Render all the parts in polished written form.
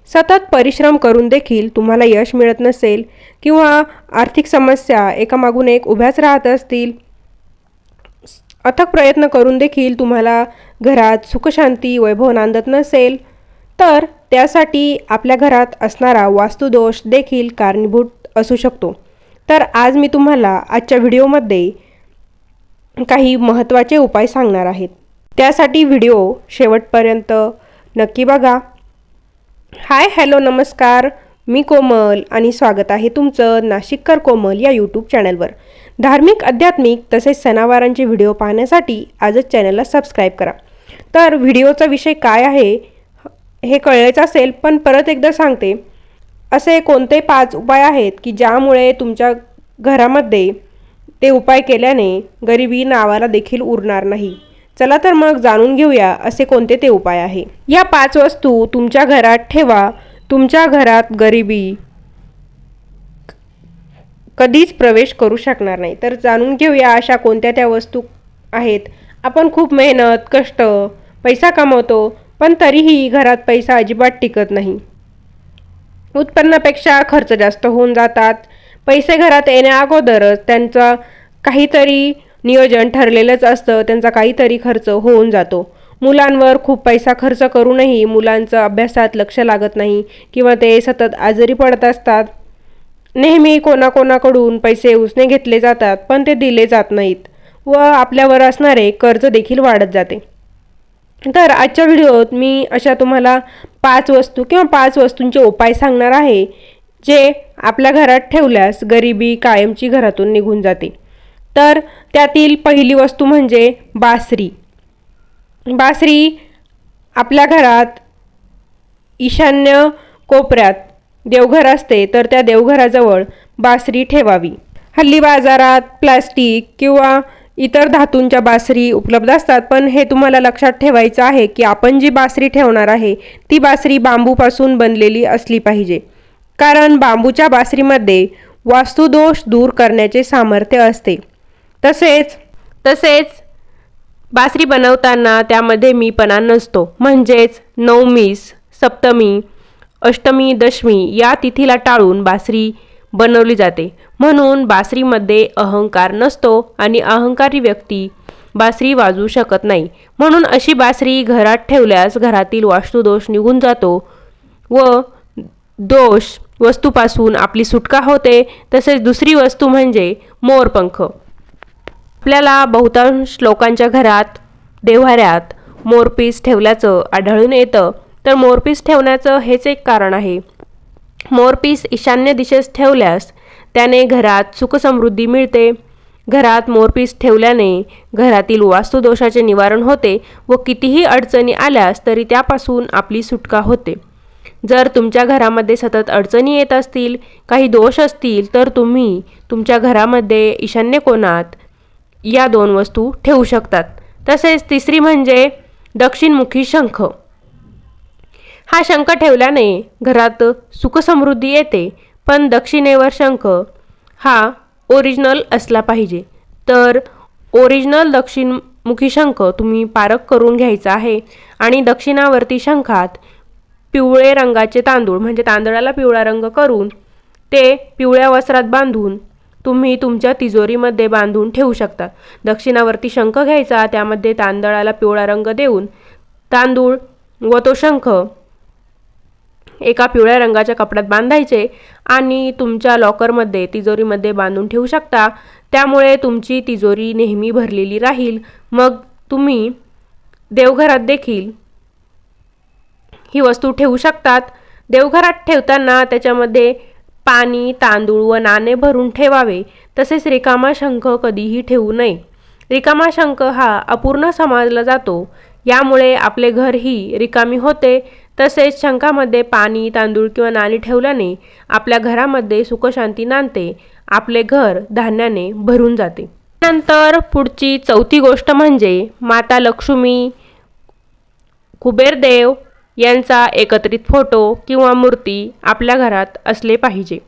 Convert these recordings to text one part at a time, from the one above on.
सतत परिश्रम करून देखील तुम्हाला यश मिळत नसेल किंवा आर्थिक समस्या एकामागून एक उभ्याच राहत असतील, अथक प्रयत्न करून देखील तुम्हाला घरात सुखशांती वैभव नांदत नसेल, तर त्यासाठी आपल्या घरात असणारा वास्तुदोष देखील कारणीभूत असू शकतो. तर आज मी तुम्हाला आजच्या व्हिडिओमध्ये काही महत्त्वाचे उपाय सांगणार आहेत. त्यासाठी व्हिडिओ शेवटपर्यंत नक्की बघा. हाय हॅलो नमस्कार, मी कोमल आणि स्वागत आहे तुमचं नाशिककर कोमल या यूट्यूब चॅनलवर. धार्मिक, आध्यात्मिक तसेच सणावारांचे व्हिडिओ पाहण्यासाठी आजच चॅनलला सबस्क्राईब करा. तर व्हिडिओचा विषय काय आहे हे कळलेच असेल, पण परत एकदा सांगते. असे कोणते 5 उपाय आहेत की ज्यामुळे तुमच्या घरामध्ये ते उपाय केल्याने गरिबी नावाला देखील उरणार नाही. चला तर मग जाणून घेऊया असे कोणते ते उपाय आहे. या 5 वस्तू तुमच्या घरात ठेवा. तुमच्या घरात गरिबी कधीच प्रवेश करू शकणार नाही. तर जाणून घेऊया अशा कोणत्या त्या वस्तू आहेत. आपण खूप मेहनत, कष्ट, पैसा कमवतो, पण तरीही घरात पैसा अजिबात टिकत नाही. उत्पन्नापेक्षा खर्च जास्त होऊन जातात. पैसे घरात येण्या अगोदरच त्यांचा काहीतरी नियोजन ठरलेलंच असतं, त्यांचा काहीतरी खर्च होऊन जातो. मुलांवर खूप पैसा खर्च करूनही मुलांचं अभ्यासात लक्ष लागत नाही किंवा ते सतत आजारी पडत असतात. नेहमी कोणाकोणाकडून पैसे उसने घेतले जातात, पण ते दिले जात नाहीत व आपल्यावर असणारे कर्ज देखील वाढत जाते. तर आजच्या व्हिडिओत मी अशा तुम्हाला 5 वस्तू किंवा 5 वस्तूंचे उपाय सांगणार आहे, जे आपल्या घरात ठेवल्यास गरिबी कायमची घरातून निघून जाते. तर त्यातील पहिली वस्तू म्हणजे बासरी. बासरी आपल्या घरात ईशान्य कोपऱ्यात देवघर असते, तर त्या देवघराजवळ बासरी ठेवावी. हल्ली बाजारात प्लास्टिक किंवा इतर धातूंच्या बासरी उपलब्ध असतात, पण हे तुम्हाला लक्षात ठेवायचं आहे की आपण जी बासरी ठेवणार आहे ती बासरी बांबूपासून बनलेली असली पाहिजे. कारण बांबूच्या बासरीमध्ये वास्तुदोष दूर करण्याचे सामर्थ्य असते. तसेच बासरी बनवताना त्यामध्ये मीपणा नसतो. म्हणजेच नवमीस, सप्तमी, अष्टमी, दशमी या तिथीला टाळून बासरी बनवली जाते. म्हणून बासरीमध्ये अहंकार नसतो आणि अहंकारी व्यक्ती बासरी वाजवू शकत नाही. म्हणून अशी बासरी घरात ठेवल्यास घरातील वास्तुदोष निघून जातो व दोष वस्तूपासून आपली सुटका होते. तसेच दुसरी वस्तू म्हणजे मोरपंख. आपल्याला बहुतांश लोकांच्या घरात देव्हाऱ्यात मोरपीस ठेवल्याचं आढळून येतं. तर मोरपीस ठेवण्याचं हेच एक कारण आहे. मोरपीस ईशान्य दिशेस ठेवल्यास त्याने घरात सुखसमृद्धी मिळते. घरात मोरपीस ठेवल्याने घरातील वास्तुदोषाचे निवारण होते व कितीही अडचणी आल्यास तरी त्यापासून आपली सुटका होते. जर तुमच्या घरामध्ये सतत अडचणी येत असतील, काही दोष असतील, तर तुम्ही तुमच्या घरामध्ये ईशान्य कोणात या 2 वस्तू ठेवू शकतात. तसेच तिसरी म्हणजे दक्षिणमुखी शंख. हा शंख ठेवल्याने घरात सुखसमृद्धी येते, पण दक्षिणेवर शंख हा ओरिजिनल असला पाहिजे. तर ओरिजिनल दक्षिणमुखी शंख तुम्ही पारख करून घ्यायचा आहे आणि दक्षिणावर्ती शंखात पिवळे रंगाचे तांदूळ म्हणजे तांदळाला पिवळा रंग करून ते पिवळ्या वस्त्रात बांधून तुम्ही तुमच्या तिजोरीमध्ये बांधून ठेवू शकता. दक्षिणावर्ती शंख घ्यायचा, त्यामध्ये तांदळाला पिवळा रंग देऊन तांदूळ व तो शंख एका पिवळ्या रंगाच्या कपड्यात बांधायचे आणि तुमच्या लॉकरमध्ये तिजोरीमध्ये बांधून ठेवू शकता. त्यामुळे तुमची तिजोरी नेहमी भरलेली राहील. मग तुम्ही देवघरात देखील ही वस्तू ठेवू शकतात. देवघरात ठेवताना त्याच्यामध्ये पाणी, तांदूळ व नाणे भरून ठेवावे. तसेच रिकामा शंख कधीही ठेवू नये. रिकामा शंख हा अपूर्ण समजला जातो, यामुळे आपले घर ही रिकामी होते. तसेच शंखामध्ये पाणी, तांदूळ किंवा नाणी ठेवल्याने आपल्या घरामध्ये सुखशांती नांदते. आपले घर धान्याने भरून जाते. नंतर पुढची 4थी गोष्ट म्हणजे माता लक्ष्मी, कुबेरदेव यांचा एकत्रित फोटो किंवा मूर्ती आपल्या घरात असले पाहिजे.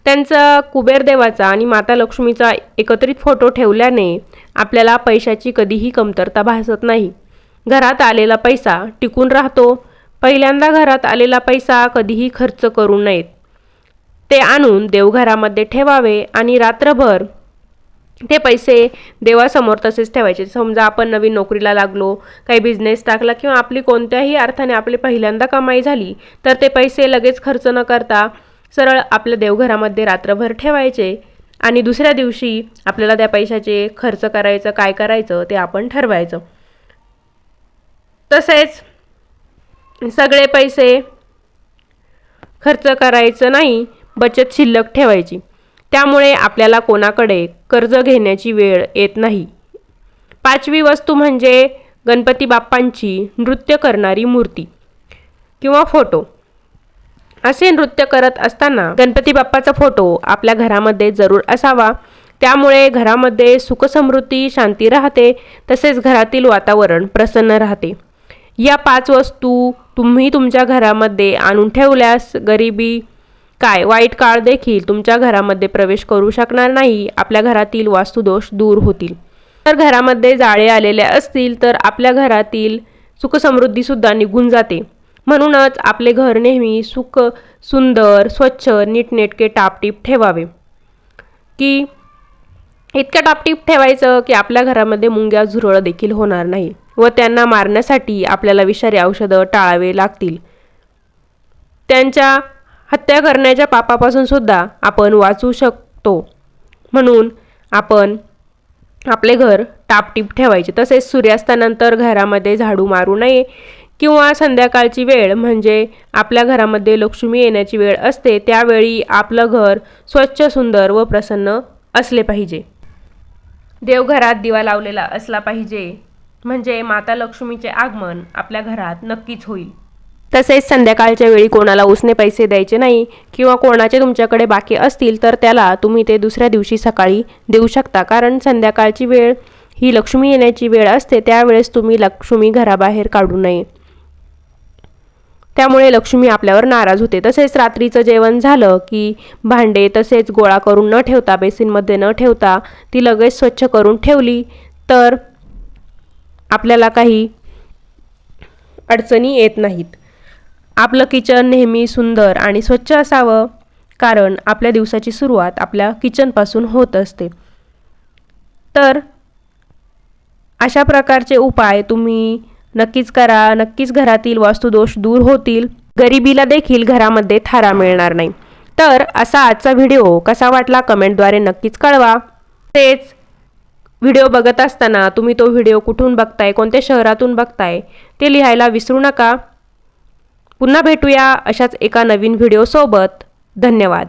त्यांचा कुबेरदेवाचा आणि माता लक्ष्मीचा एकत्रित फोटो ठेवल्याने आपल्याला पैशाची कधीही कमतरता भासत नाही. घरात आलेला पैसा टिकून राहतो. पहिल्यांदा घरात आलेला पैसा कधीही खर्च करू नयेत. ते आणून देवघरामध्ये ठेवावे आणि रात्रभर ते पैसे देवासमोर तसेच ठेवायचे. समजा आपण नवीन नोकरीला लागलो, काही बिझनेस टाकला किंवा आपली कोणत्याही अर्थाने आपली पहिल्यांदा कमाई झाली, तर ते पैसे लगेच खर्च न करता सरळ आपल्या देवघरामध्ये रात्रभर ठेवायचे आणि दुसऱ्या दिवशी आपल्याला त्या पैशाचे खर्च करायचं, काय करायचं ते आपण ठरवायचं. तसेच सगळे पैसे खर्च करायचं नाही, बचत शिल्लक ठेवायची. त्यामुळे आपल्याला कोणाकडे कर्ज घेण्याची वेळ येत नाही. 5वी वस्तू म्हणजे गणपती बाप्पांची नृत्य करणारी मूर्ती किंवा फोटो. असे नृत्य करत असताना गणपती बाप्पाचा फोटो आपल्या घरामध्ये जरूर असावा. त्यामुळे घरामध्ये सुखसमृद्धी, शांती राहते. तसेच घरातील वातावरण प्रसन्न राहते. या 5 वस्तू तुम्ही तुमच्या घरामध्ये आणून ठेवल्यास गरिबी काय वाईट काळ देखील तुमच्या घरामध्ये प्रवेश करू शकणार नाही. आपल्या घरातील वास्तुदोष दूर होतील. तर घरामध्ये जाळे आलेले असतील तर आपल्या घरातील सुखसमृद्धीसुद्धा निघून जाते. म्हणूनच आपले घर नेहमी सुंदर, स्वच्छ, नीटनेटके, टापटीप ठेवावे. की इतकं टापटीप ठेवायचं की आपल्या घरामध्ये मुंग्या झुरळ देखील होणार नाही व त्यांना मारण्यासाठी आपल्याला विषारी औषधं टाळावे लागतील. त्यांच्या हत्या करण्याच्या पापापासून सुद्धा आपण वाचू शकतो. म्हणून आपण आपले घर टापटीप ठेवायचे. तसेच सूर्यास्तानंतर घरामध्ये झाडू मारू नये किंवा संध्याकाळची वेळ म्हणजे आपल्या घरामध्ये लक्ष्मी येण्याची वेळ असते, त्यावेळी आपलं घर स्वच्छ, सुंदर व प्रसन्न असले पाहिजे. देवघरात दिवा लावलेला असला पाहिजे, म्हणजे माता लक्ष्मीचे आगमन आपल्या घरात नक्कीच होईल. तसेच संध्याकाळच्या वेळी कोणाला उसने पैसे द्यायचे नाही किंवा कोणाचे तुमच्याकडे बाकी असतील तर त्याला तुम्ही ते दुसऱ्या दिवशी सकाळी देऊ शकता. कारण संध्याकाळची वेळ ही लक्ष्मी येण्याची वेळ असते, त्यावेळेस तुम्ही लक्ष्मी घराबाहेर काढू नये. त्यामुळे लक्ष्मी आपल्यावर नाराज होते. तसेच रात्रीचं जेवण झालं की भांडे तसेच गोळा करून न ठेवता, बेसिनमध्ये न ठेवता ती लगेच स्वच्छ करून ठेवली तर आपल्याला काही अडचणी येत नाहीत. आपलं किचन नेहमी सुंदर आणि स्वच्छ असावं, कारण आपल्या दिवसाची सुरुवात आपल्या किचनपासून होत असते. तर अशा प्रकारचे उपाय तुम्ही नक्कीच करा. नक्कीच घरातील वास्तुदोष दूर होतील. गरिबीला देखील घरामध्ये थारा मिळणार नाही. तर असा आजचा व्हिडिओ कसा वाटला कमेंटद्वारे नक्कीच कळवा. तेच व्हिडिओ बघत असताना तुम्ही तो व्हिडिओ कुठून बघताय, कोणत्या शहरातून बघताय ते लिहायला विसरू नका. पुन्हा भेटूया अशाच एका नवीन व्हिडिओसोबत. धन्यवाद.